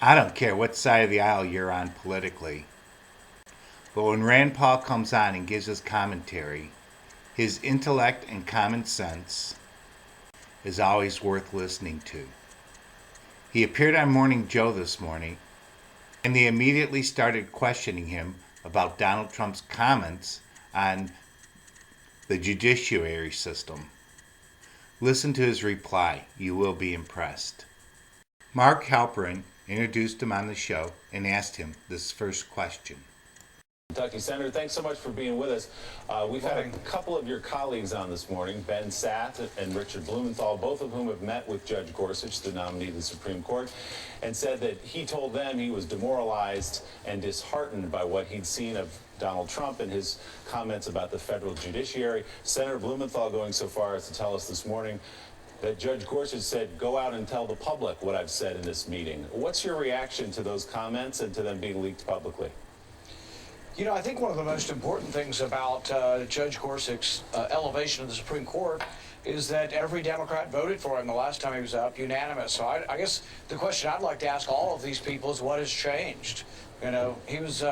I don't care what side of the aisle you're on politically, but when Rand Paul comes on and gives his commentary, his intellect and common sense is always worth listening to. He appeared on Morning Joe this morning, and they immediately started questioning him about Donald Trump's comments on the judiciary system. Listen to his reply. You will be impressed. Mark Halperin introduced him on the show and asked him this first question. Kentucky Senator, thanks so much for being with us. We've had a couple of your colleagues on this morning, Ben Sasse and Richard Blumenthal, both of whom have met with Judge Gorsuch, the nominee of the Supreme Court, and said that he told them he was demoralized and disheartened by what he'd seen of Donald Trump and his comments about the federal judiciary. Senator Blumenthal going so far as to tell us this morning that Judge Gorsuch said, go out and tell the public what I've said in this meeting. What's your reaction to those comments and to them being leaked publicly? You know, I think one of the most important things about Judge Gorsuch's elevation of the Supreme Court is that every Democrat voted for him the last time he was up, unanimous. So I guess the question I'd like to ask all of these people is what has changed? You know, he was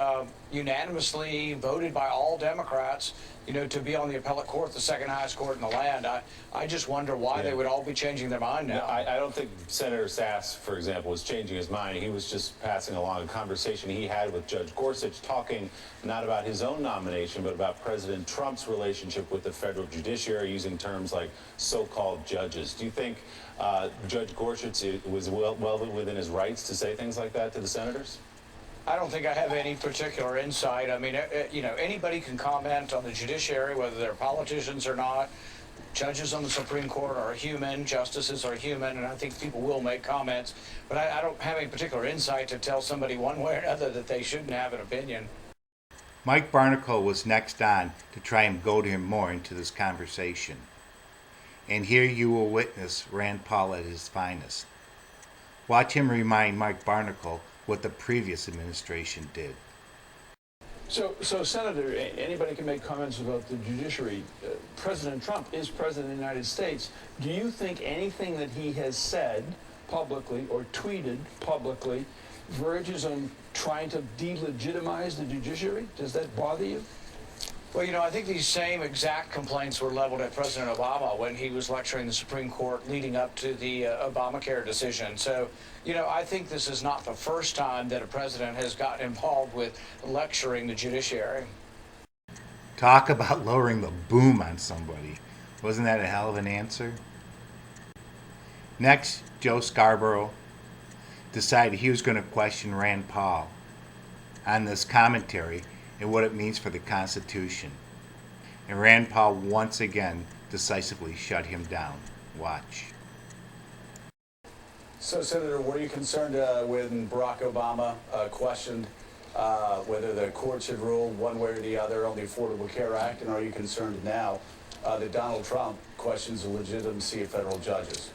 unanimously voted by all Democrats, you know, to be on the appellate court, the second highest court in the land. I just wonder why they would all be changing their mind now. No, I don't think Senator Sasse, for example, was changing his mind. He was just passing along a conversation he had with Judge Gorsuch, talking not about his own nomination, but about President Trump's relationship with the federal judiciary, using terms like so-called judges. Do you think Judge Gorsuch was well within his rights to say things like that to the senators? I don't think I have any particular insight. I mean, you know, anybody can comment on the judiciary, whether they're politicians or not. Judges on the Supreme Court are human, justices are human, and I think people will make comments. But I don't have any particular insight to tell somebody one way or another that they shouldn't have an opinion. Mike Barnicle was next on to try and goad him more into this conversation. And here you will witness Rand Paul at his finest. Watch him remind Mike Barnicle what the previous administration did. So Senator, anybody can make comments about the judiciary. President Trump is president of the United States. Do you think anything that he has said publicly or tweeted publicly verges on trying to delegitimize the judiciary? Does that bother you? Well, you know, I think these same exact complaints were leveled at President Obama when he was lecturing the Supreme Court leading up to the Obamacare decision. So, you know, I think this is not the first time that a president has gotten involved with lecturing the judiciary. Talk about lowering the boom on somebody. Wasn't that a hell of an answer? Next, Joe Scarborough decided he was going to question Rand Paul on this commentary and what it means for the Constitution. And Rand Paul once again decisively shut him down. Watch. So, Senator, were you concerned when Barack Obama questioned whether the court should rule one way or the other on the Affordable Care Act? And are you concerned now that Donald Trump questions the legitimacy of federal judges?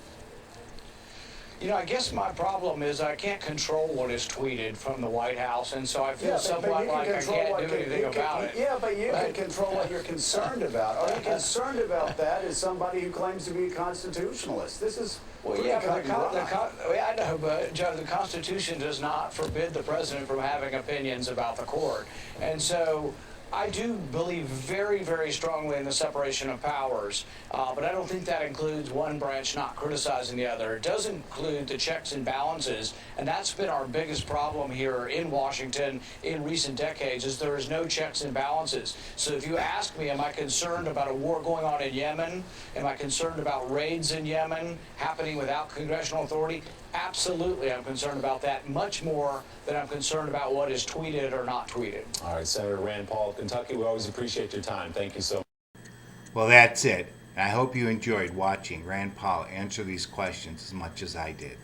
You know, I guess my problem is I can't control what is tweeted from the White House, and so I feel somewhat like I can't do anything about it. Yeah, but you can control what you're concerned about. Are you concerned about that as somebody who claims to be a constitutionalist? This is well, yeah, but I know, but Joe, the Constitution does not forbid the president from having opinions about the court, and so I do believe very, very strongly in the separation of powers, but I don't think that includes one branch not criticizing the other. It does include the checks and balances, and that's been our biggest problem here in Washington in recent decades, is there is no checks and balances. So if you ask me, am I concerned about a war going on in Yemen? Am I concerned about raids in Yemen happening without congressional authority? Absolutely, I'm concerned about that, much more than I'm concerned about what is tweeted or not tweeted. All right, Senator Rand Paul of Kentucky, we always appreciate your time. Thank you so much. Well, that's it. I hope you enjoyed watching Rand Paul answer these questions as much as I did.